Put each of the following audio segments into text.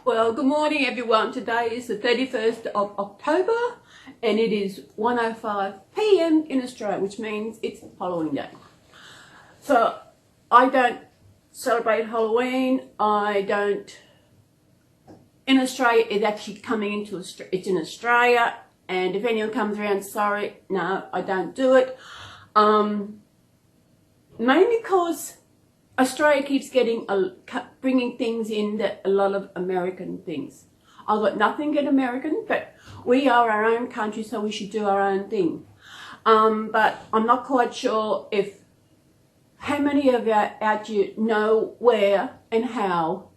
Well, good morning everyone. Today is the 31st of October and it is 1:05 p.m. in Australia, which means it's Halloween day. So I don't celebrate Halloween. In Australia, it's actually coming into Australia. It's in Australia, and if anyone comes around, sorry, no, I don't do it. Mainly because Australia keeps bringing things in that a lot of American things. I've got nothing against American, but we are our own country, so we should do our own thing. But I'm not quite sure how many of you out you know where and how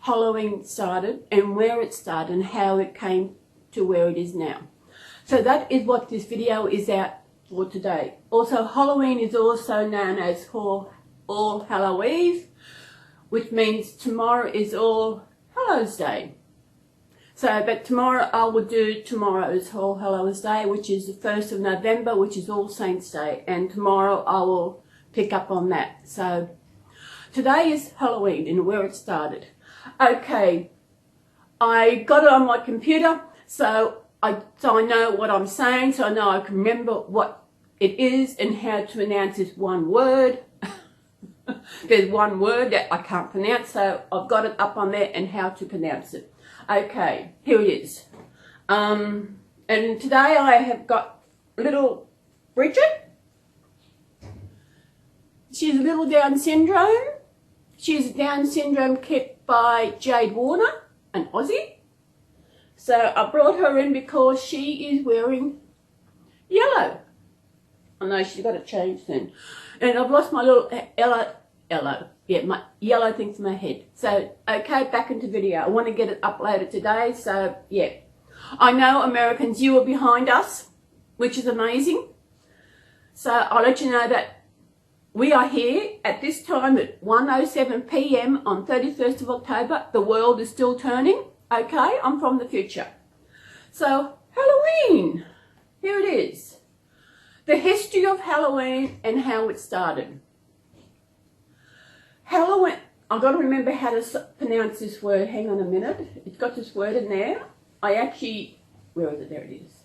Halloween started and where it started and how it came to where it is now. So that is what this video is out for today. Also, Halloween is also known as All Hallow Eve, which means tomorrow is All Hallows Day. So, but tomorrow I will do tomorrow's All Hallows Day, which is the 1st of November, which is All Saints Day, and tomorrow I will pick up on that. So today is Halloween and where it started. Okay, I got it on my computer, so I know what I'm saying, so I know I can remember what it is and how to pronounce this one word. There's one word that I can't pronounce, so I've got it up on there and how to pronounce it. Okay, here it is. And today I have got little Bridget. She's a little Down syndrome. She's Down syndrome kept by Jade Warner, an Aussie. So I brought her in because she is wearing yellow. I know she's got to change then. And I've lost my little my yellow thing from my head. So, okay, back into video. I want to get it uploaded today, so yeah. I know Americans, you are behind us, which is amazing. So I'll let you know that we are here at this time at 1:07 p.m. on 31st of October. The world is still turning. Okay, I'm from the future. So, Halloween. Here it is. The history of Halloween and how it started. Halloween, I've got to remember how to pronounce this word. Hang on a minute. It's got this word in there. where is it? There it is.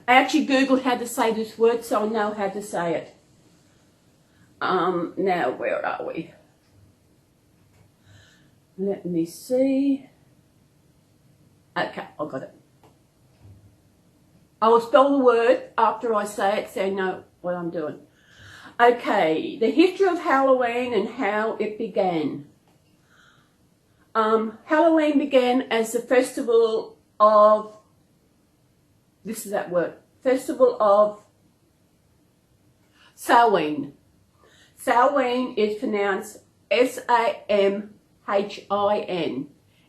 I actually Googled how to say this word, so I know how to say it. Now, where are we? Let me see. Okay, I got it. I will spell the word after I say it so you know what I'm doing. Okay, the history of Halloween and how it began. Halloween began as the festival of, this is that word, festival of Samhain. Samhain is pronounced S-A-M-H-I-N,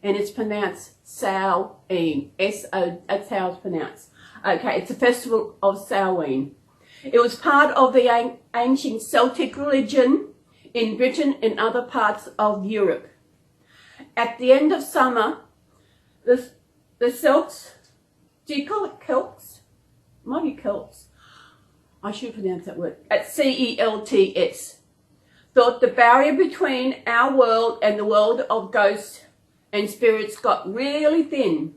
and it's pronounced Samhain, S-O, that's how it's pronounced. Okay, it's a festival of Samhain. It was part of the ancient Celtic religion in Britain and other parts of Europe. At the end of summer, the Celts, do you call it Celts? Might be Celts. I should pronounce that word. At C-E-L-T-S. Thought the barrier between our world and the world of ghosts and spirits got really thin.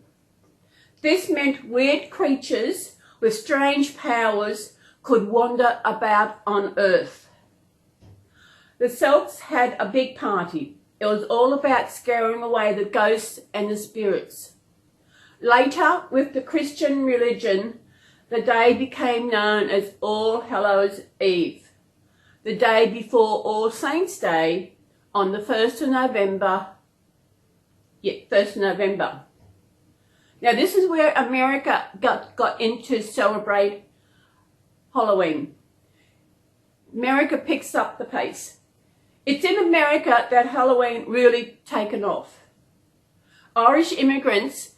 This meant weird creatures with strange powers could wander about on Earth. The Celts had a big party. It was all about scaring away the ghosts and the spirits. Later, with the Christian religion, the day became known as All Hallows Eve, the day before All Saints Day on the 1st of November. Yeah, 1st of November. Now this is where America got into celebrate Halloween. America picks up the pace. It's in America that Halloween really taken off. Irish immigrants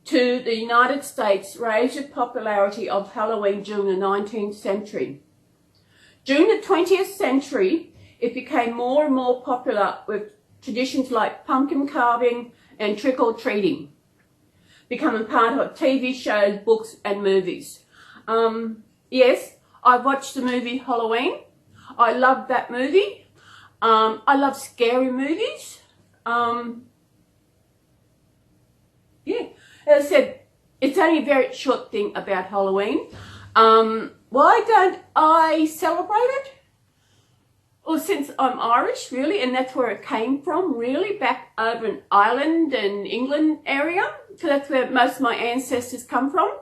to the United States raised the popularity of Halloween during the 19th century. During the 20th century, it became more and more popular with traditions like pumpkin carving and trick-or-treating, becoming part of TV shows, books and movies. Yes, I watched the movie Halloween. I loved that movie. I love scary movies. As I said, it's only a very short thing about Halloween. Why don't I celebrate it? Well, since I'm Irish, really, and that's where it came from, really, back over in Ireland and England area, because that's where most of my ancestors come from.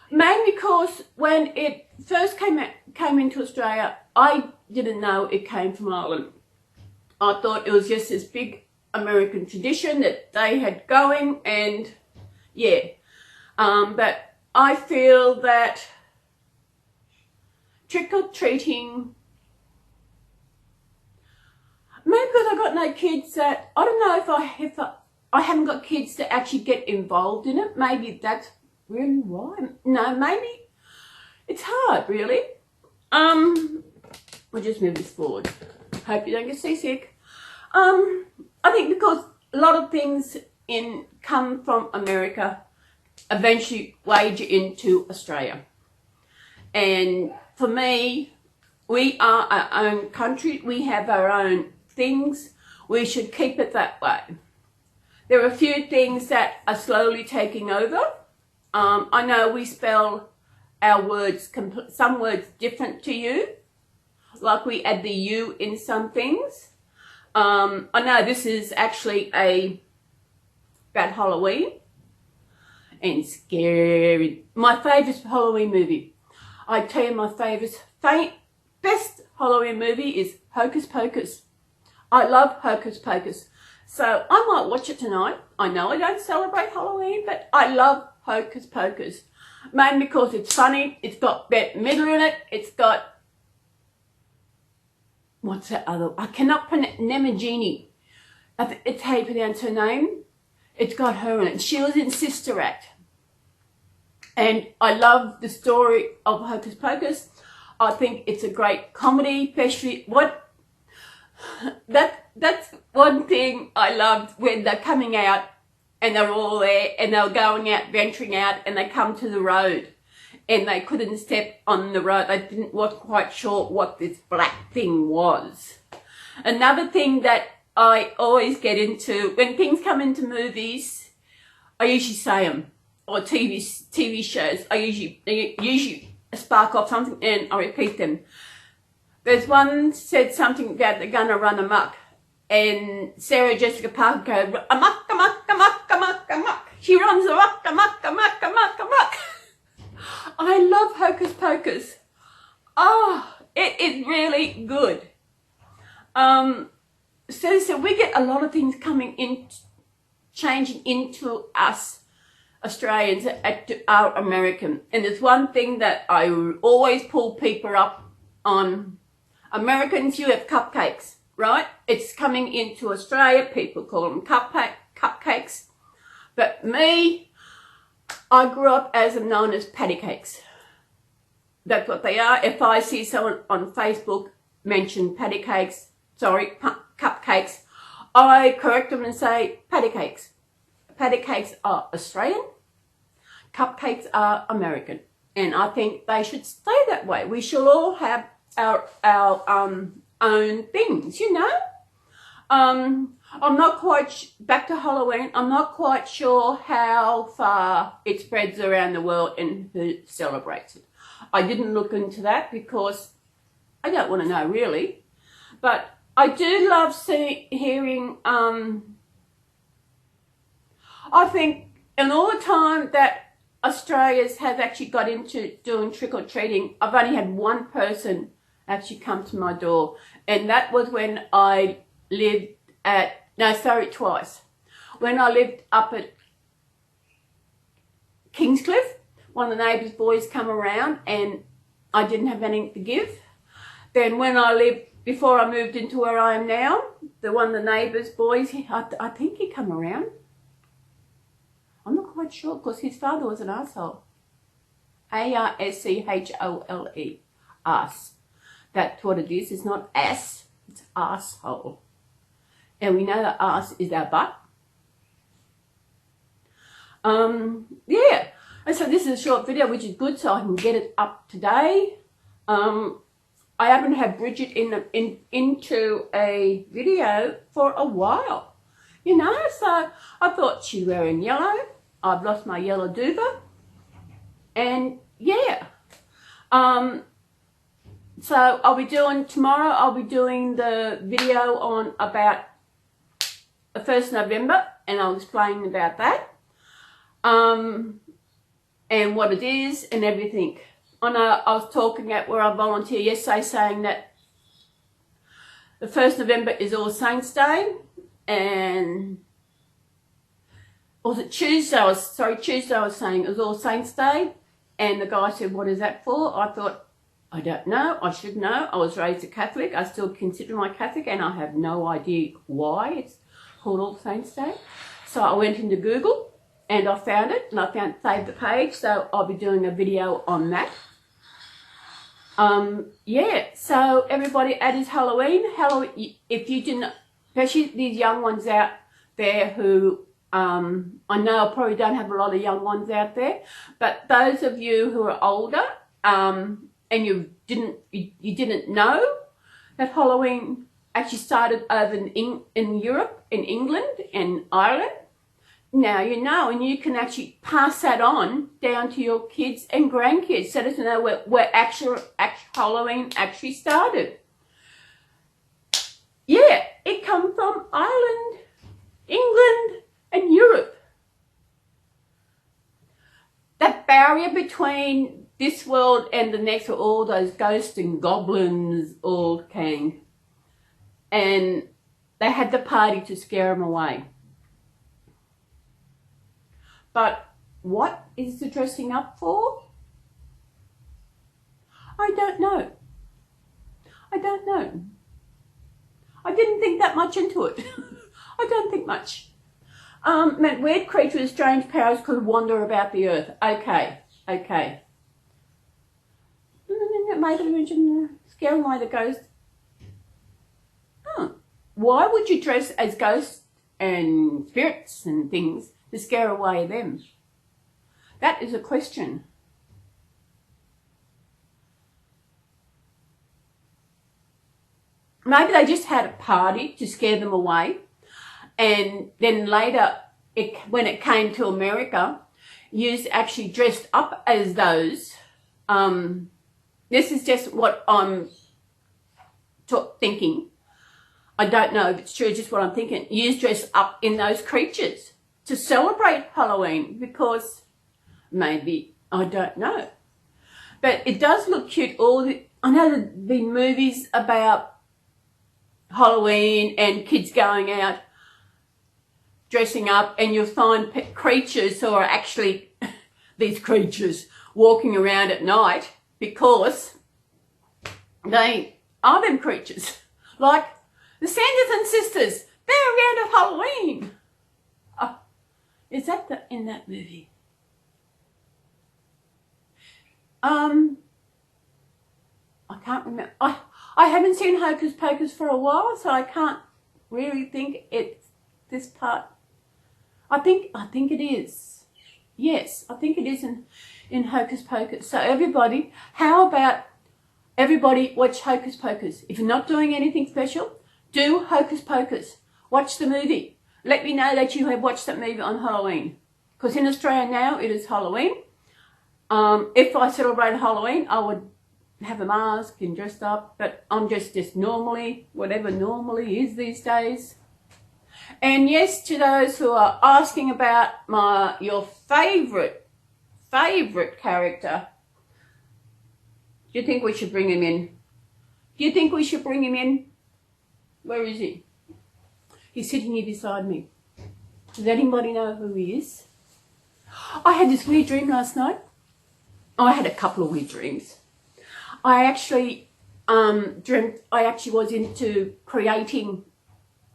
Mainly because when it first came into Australia, I didn't know it came from Ireland. I thought it was just this big American tradition that they had going, and yeah. But I feel that trick-or-treating, maybe because I got no kids, that I don't know if I haven't got kids to actually get involved in it. Maybe that's really why. No, maybe it's hard, really. We'll just move this forward. Hope you don't get seasick. I think because a lot of things come from America eventually wage into Australia. And for me, we are our own country. We have our own things. We should keep it that way. There are a few things that are slowly taking over. I know we spell our words, some words different to you. Like we add the U in some things. I know this is actually about Halloween and scary. My favourite Halloween movie. I tell you, my best Halloween movie is Hocus Pocus. I love Hocus Pocus. So I might watch it tonight. I know I don't celebrate Halloween, but I love Hocus Pocus. Mainly because it's funny. It's got Bette Midler in it. It's got, what's that other? I cannot pronounce, Nemagini. It's how you pronounce her name. It's got her in it. She was in Sister Act. And I love the story of Hocus Pocus. I think it's a great comedy, especially that's one thing I loved when they're coming out and they're all there and they're going out, venturing out, and they come to the road and they couldn't step on the road. They weren't quite sure what this black thing was. Another thing that I always get into, when things come into movies, I usually say them, or TV shows, I usually spark off something and I repeat them. There's one said something about they're gonna run amok, and Sarah Jessica Parker goes, amok, amok, amok, amok, amok. She runs amok, amok, amok, amok, amok. I love Hocus Pocus. Oh, it is really good. So we get a lot of things coming in, changing into us Australians are American. And there's one thing that I always pull people up on. Americans, you have cupcakes, right? It's coming into Australia. People call them cupcakes. But me, I grew up as known as patty cakes. That's what they are. If I see someone on Facebook mention cupcakes, I correct them and say patty cakes. Patty cakes are Australian. Cupcakes are American. And I think they should stay that way. We should all have our own things, you know. I'm not quite, back to Halloween, I'm not quite sure how far it spreads around the world and who celebrates it. I didn't look into that because I don't want to know really. But I do love hearing, I think, in all the time that Australians have actually got into doing trick-or-treating, I've only had one person actually come to my door, and that was when I lived twice. When I lived up at Kingscliff, one of the neighbours' boys come around and I didn't have anything to give. Then when I lived, before I moved into where I am now, one of the neighbours' boys, I think he come around. I'm not quite sure because his father was an arsehole. A-R-S-C-H-O-L-E. Arse. That's what it is. It's not ass, it's arsehole. And we know that arse is our butt. Yeah. And so this is a short video, which is good, so I can get it up today. I haven't had Bridget into a video for a while, you know, so I thought she's wearing yellow. I've lost my yellow duva. And yeah. So tomorrow I'll be doing the video on about the 1st November, and I'll explain about that. And what it is and everything. I know I was talking at where I volunteer yesterday saying that the 1st November is All Saints Day, and was it Tuesday? Tuesday I was saying it was All Saints Day, and the guy said, what is that for? I thought, I don't know, I should know. I was raised a Catholic, I still consider myself Catholic, and I have no idea why it's called All Saints Day. So I went into Google and I found it, and I saved the page, so I'll be doing a video on that. Yeah, so everybody, it is Halloween. If you didn't, especially these young ones out there who, I know I probably don't have a lot of young ones out there, but those of you who are older, and you didn't know that Halloween actually started over in Europe, in England and Ireland. Now you know, and you can actually pass that on down to your kids and grandkids, so that you know where actual Halloween actually started. Yeah, it come from Ireland, England, and Europe. That barrier between this world and the next, where all those ghosts and goblins all came, and they had the party to scare them away. But what is the dressing up for? I don't know. I don't know. I didn't think that much into it. I don't think much. Meant weird creatures with strange powers could wander about the earth. Okay, okay. Maybe mention scaring away the ghost. Huh. Why would you dress as ghosts and spirits and things to scare away them? That is a question. Maybe they just had a party to scare them away, and then later, when it came to America, you actually dressed up as those. This is just what I'm thinking. I don't know if it's true, just what I'm thinking. You dress up in those creatures to celebrate Halloween, because maybe, I don't know. But it does look cute. I know there's been movies about Halloween and kids going out dressing up, and you'll find creatures who are actually these creatures walking around at night, because they are them creatures. Like the Sanders and Sisters, they're around at Halloween. Oh, is that in that movie? I can't remember. I haven't seen Hocus Pocus for a while, so I can't really think it's this part. I think it is. Yes, I think it is in Hocus Pocus. So everybody, how about everybody watch Hocus Pocus? If you're not doing anything special, do Hocus Pocus. Watch the movie. Let me know that you have watched that movie on Halloween. Because in Australia now, it is Halloween. If I celebrated Halloween, I would have a mask and dressed up, but I'm just normally, whatever normally is these days. And yes, to those who are asking about your favourite character, do you think we should bring him in? Do you think we should bring him in? Where is he? He's sitting here beside me. Does anybody know who he is? I had this weird dream last night. I had a couple of weird dreams. I actually dreamt I actually was into creating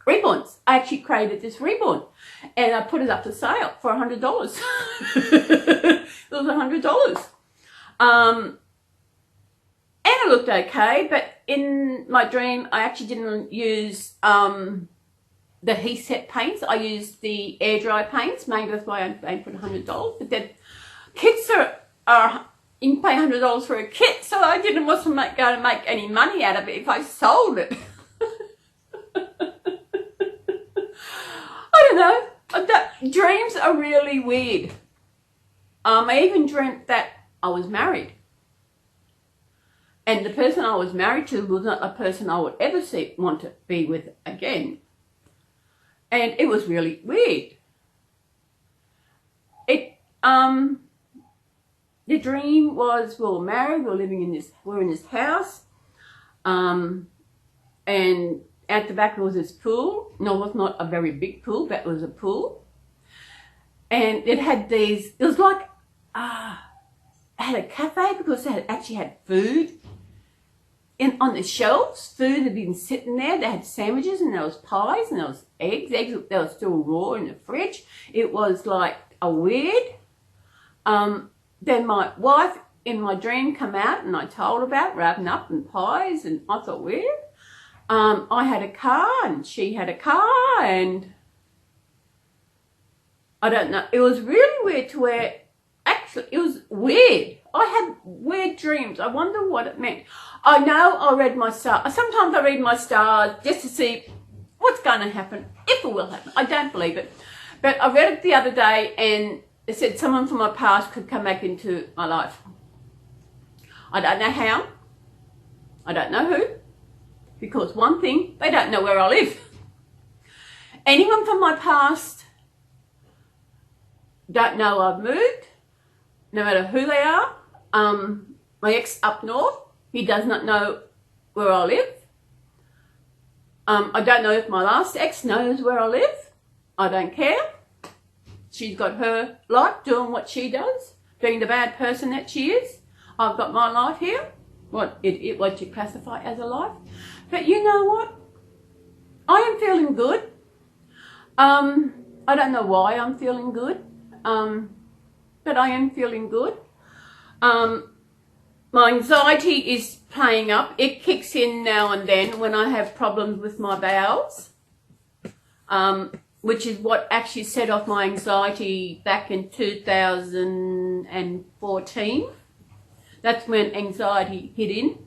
Reborns. I actually created this Reborn, and I put it up for sale for $100. It was $100. And it looked okay, but in my dream I actually didn't use the heat set paints. I used the air dry paints. Maybe that's why I paid for $100. But then kits are you can pay $100 for a kit, so I didn't want to go to make any money out of it if I sold it. I don't know. Dreams are really weird. I even dreamt that I was married. And the person I was married to was not a person I would ever want to be with again. And it was really weird. The dream was we were married, we were in this house, and at the back there was this pool. No, it was not a very big pool, but it was a pool. And it had it was like, it had a cafe because it actually had food on the shelves. Food had been sitting there. They had sandwiches and there was pies and there was eggs. Eggs, they were still raw in the fridge. It was like a weird. Then my wife in my dream came out and I told about wrapping up and pies, and I thought, weird. I had a car and she had a car, and I don't know. It was really weird to where, actually, it was weird. I had weird dreams. I wonder what it meant. I know I read my stars. Sometimes I read my stars just to see what's going to happen, if it will happen. I don't believe it. But I read it the other day and it said someone from my past could come back into my life. I don't know how. I don't know who. Because one thing, they don't know where I live. Anyone from my past don't know I've moved, no matter who they are. My ex up north, he does not know where I live. I don't know if my last ex knows where I live. I don't care. She's got her life doing what she does, being the bad person that she is. I've got my life here, what you classify as a life. But you know what? I am feeling good. I don't know why I'm feeling good, but I am feeling good. My anxiety is playing up. It kicks in now and then when I have problems with my bowels, which is what actually set off my anxiety back in 2014. That's when anxiety hit in.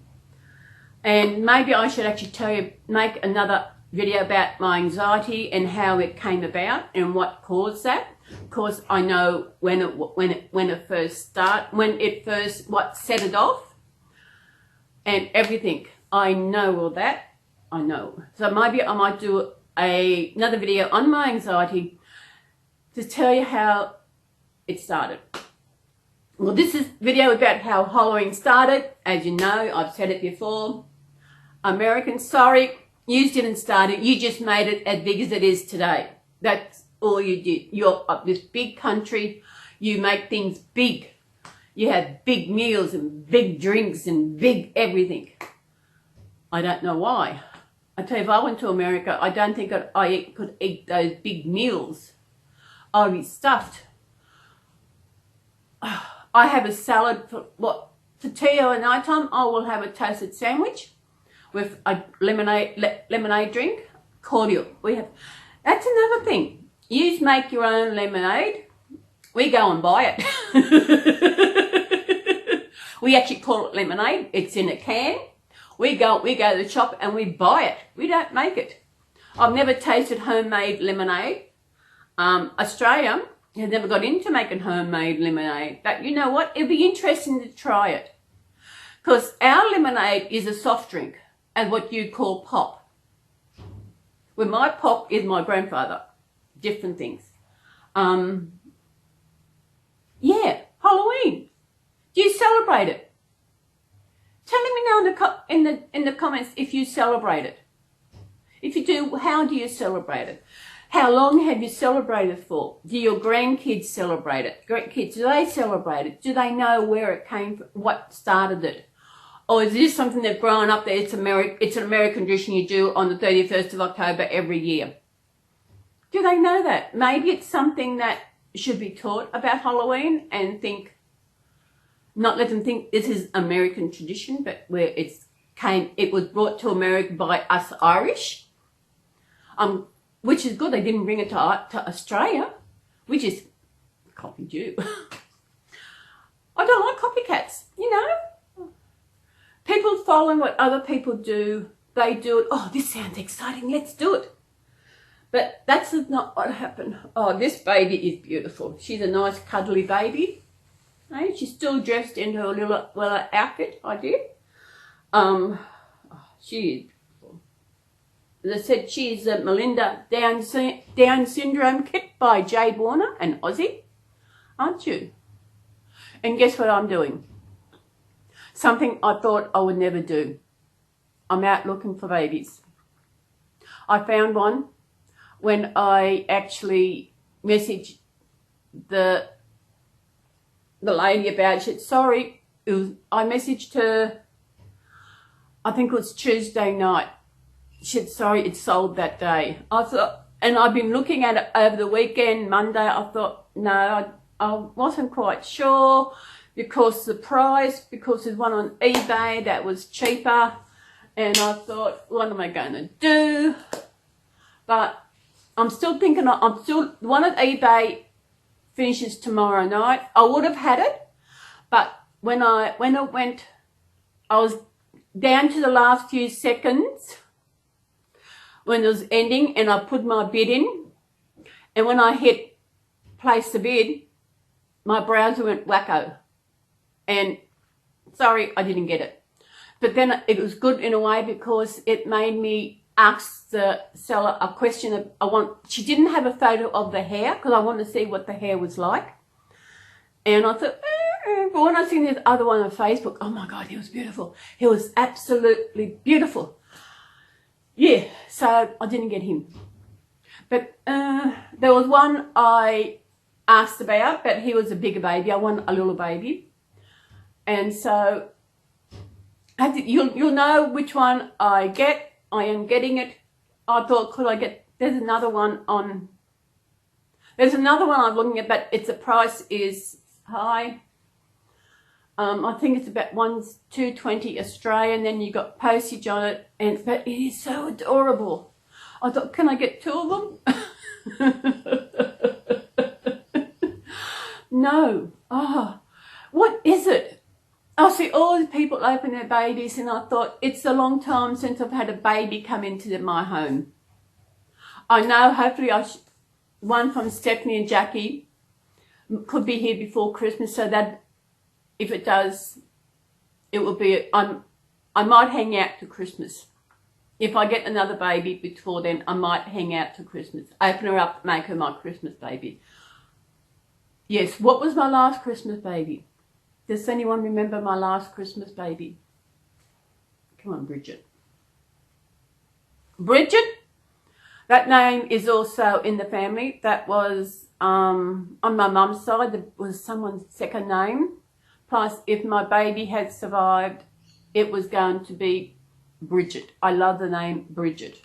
And maybe I should actually make another video about my anxiety and how it came about and what caused that. Because I know what set it off and everything. I know all that. I know. So maybe I might do another video on my anxiety to tell you how it started. Well, this is a video about how Halloween started. As you know, I've said it before. Americans, sorry, you didn't start it. You just made it as big as it is today. That's all you did. You're up this big country. You make things big. You have big meals and big drinks and big everything. I don't know why. I tell you, if I went to America, I don't think I could eat those big meals. I'd be stuffed. I have a salad for tea at night time. I will have a toasted sandwich with a lemonade drink, cordial. That's another thing. You make your own lemonade. We go and buy it. We actually call it lemonade. It's in a can. We go to the shop and we buy it. We don't make it. I've never tasted homemade lemonade. Australia has never got into making homemade lemonade. But you know what? It'd be interesting to try it. Because our lemonade is a soft drink, and what you call pop. Well, my pop is my grandfather. Different things. Yeah, Halloween. Do you celebrate it? Tell me now in the comments if you celebrate it. If you do, how do you celebrate it? How long have you celebrated for? Do your grandkids celebrate it? Grandkids, do they celebrate it? Do they know where it came from, what started it? Or is this something they've grown up there? It's an American tradition you do on the 31st of October every year. Do they know that? Maybe it's something that should be taught about Halloween and not let them think this is American tradition, but where it was brought to America by us Irish, which is good. They didn't bring it to Australia. We just copied you. I don't like copycats, you know. People following what other people do, they do it. Oh, this sounds exciting. Let's do it. But that's not what happened. Oh, this baby is beautiful. She's a nice cuddly baby. Hey, she's still dressed in her little outfit, I did. She is beautiful. As I said, she's a Melinda Down Syndrome kit by Jay Warner and Aussie, aren't you? And guess what I'm doing? Something I thought I would never do. I'm out looking for babies. I found one when I actually messaged the lady about it. She said, sorry, I messaged her, I think it was Tuesday night. She said, sorry, it's sold that day. I thought, and I've been looking at it over the weekend, Monday. I thought, no, I wasn't quite sure because the price, because there's one on eBay that was cheaper. And I thought, what am I going to do? But I'm still thinking, the one at eBay finishes tomorrow night. I would have had it, but when it went, I was down to the last few seconds when it was ending, and I put my bid in, and when I hit place the bid, my browser went wacko, and sorry, I didn't get it. But then it was good in a way because it made me ask the seller a question. She didn't have a photo of the hair because I wanted to see what the hair was like. And I thought, but when I seen this other one on Facebook, oh my God, he was beautiful. He was absolutely beautiful. Yeah, so I didn't get him. But there was one I asked about, but he was a bigger baby. I want a little baby. And so you'll know which one I get. I am getting it. I thought, could I get, there's another one I'm looking at, but the price is high. I think it's about $220 Australian, then you got postage on it, but it is so adorable. I thought, can I get 2 of them? No. Oh, what is it? I see all these people open their babies, and I thought, it's a long time since I've had a baby come into my home. I know, hopefully, one from Stephanie and Jackie could be here before Christmas, so that if it does, it will be, I might hang out to Christmas. If I get another baby before then, I might hang out to Christmas. Open her up, make her my Christmas baby. Yes, what was my last Christmas baby? Does anyone remember my last Christmas baby? Come on, Bridget. Bridget? That name is also in the family. That was, on my mum's side, there was someone's second name. Plus, if my baby had survived, it was going to be Bridget. I love the name Bridget.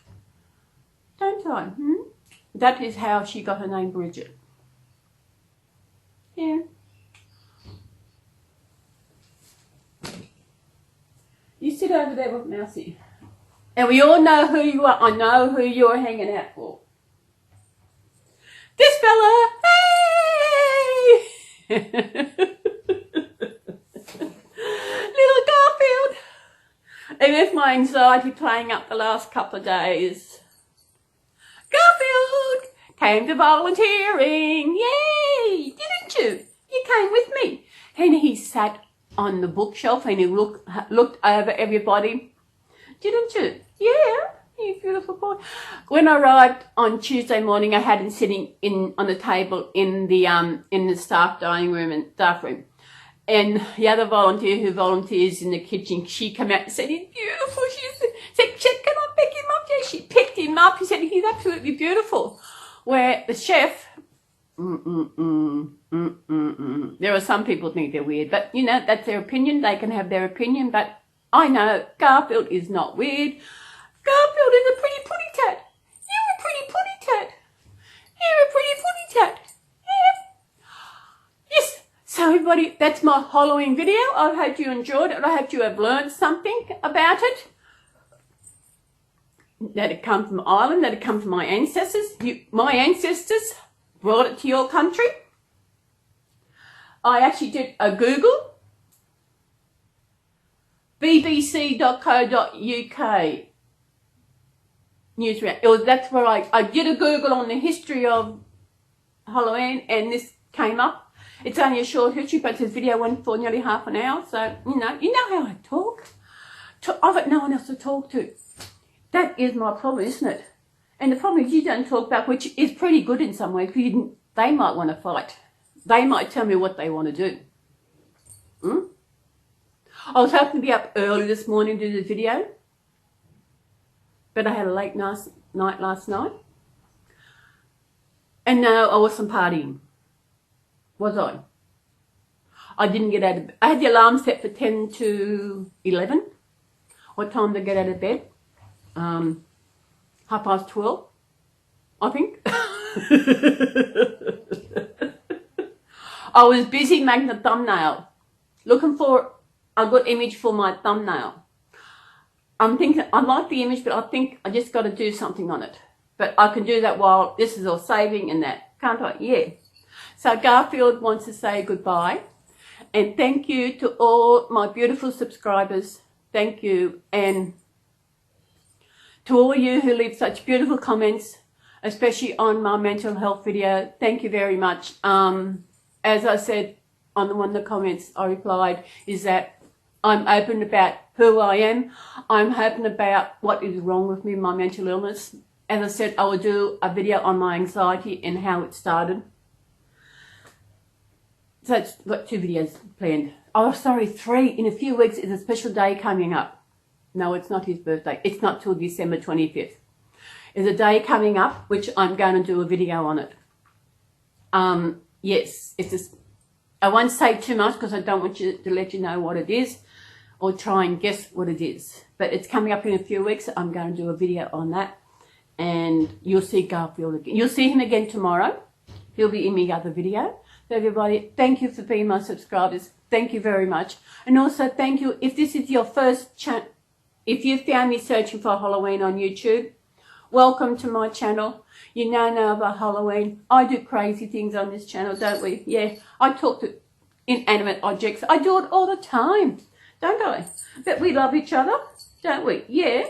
Don't I? That is how she got her name Bridget. Yeah. You sit over there with Mousy. And we all know who you are. I know who you're hanging out for. This fella! Hey! Little Garfield! And with my anxiety playing up the last couple of days. Garfield came to volunteering. Yay! Didn't you? You came with me. And he sat on the bookshelf and he looked over everybody. Didn't you? Yeah, you beautiful boy. When I arrived on Tuesday morning, I had him sitting on the table in the staff dining room and staff room. And the other volunteer who volunteers in the kitchen, she came out and said, he's beautiful. She said, can I pick him up? Yeah, she picked him up. She said, he's absolutely beautiful. Where the chef, there are some people think they're weird, but you know, that's their opinion. They can have their opinion, but I know Garfield is not weird. Garfield is a pretty putty tat. You're a pretty putty tat. You're a pretty putty tat. Yeah. Yes. So everybody, that's my Halloween video. I hope you enjoyed it. I hope you have learned something about it. That it come from Ireland, that it come from my ancestors. My ancestors brought it to your country. I actually did a Google. bbc.co.uk. news round. That's where I did a Google on the history of Halloween, and this came up. It's only a short history, but this video went for nearly half an hour. So, you know how I talk. I've got no one else to talk to. That is my problem, isn't it? And the problem is you don't talk about, which is pretty good in some ways, because they might want to fight. They might tell me what they want to do. I was hoping to be up early this morning to do the video, but I had a late night last night. And no, I wasn't partying. Was I? I didn't get out of bed. I had the alarm set for 10 to 11. What time to get out of bed? 12:30, I think. I was busy making a thumbnail, looking for a good image for my thumbnail. I'm thinking, I like the image, but I think I just got to do something on it. But I can do that while this is all saving and that, can't I? Yeah. So Garfield wants to say goodbye. And thank you to all my beautiful subscribers. Thank you. And to all you who leave such beautiful comments, especially on my mental health video, thank you very much. As I said on one of the comments I replied, is that I'm open about who I am. I'm open about what is wrong with me, my mental illness. As I said, I will do a video on my anxiety and how it started. So it's got 2 videos planned. Oh, sorry, 3. In a few weeks is a special day coming up. No, it's not his birthday. It's not till December 25th. There's a day coming up, which I'm going to do a video on it. Yes, I won't say too much because I don't want you to let you know what it is or try and guess what it is. But it's coming up in a few weeks. I'm going to do a video on that. And you'll see Garfield again. You'll see him again tomorrow. He'll be in my other video. So everybody, thank you for being my subscribers. Thank you very much. And also thank you, if this is your first channel, if you found me searching for Halloween on YouTube, welcome to my channel. You know about Halloween. I do crazy things on this channel, don't we? Yeah, I talk to inanimate objects. I do it all the time, don't I? But we love each other, don't we? Yeah.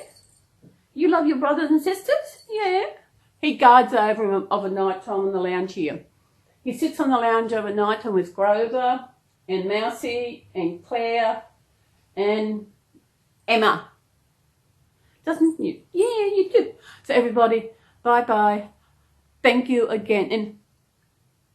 You love your brothers and sisters? Yeah. He guards over him of a night time on the lounge here. He sits on the lounge overnight and with Grover and Mousie and Claire and Emma. Doesn't you? Yeah, you do. So everybody, bye-bye. Thank you again. And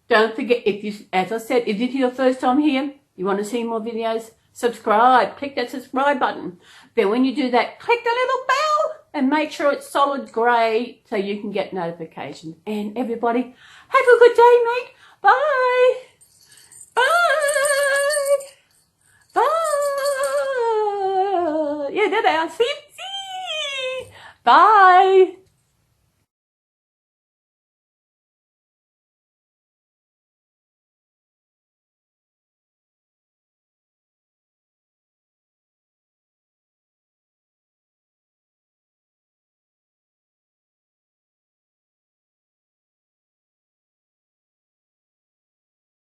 don't forget, as I said, if this is your first time here, you want to see more videos, subscribe. Click that subscribe button. Then when you do that, click the little bell and make sure it's solid grey so you can get notifications. And everybody, have a good day, mate. Bye. Bye. Bye. Yeah, there they are. See? Bye.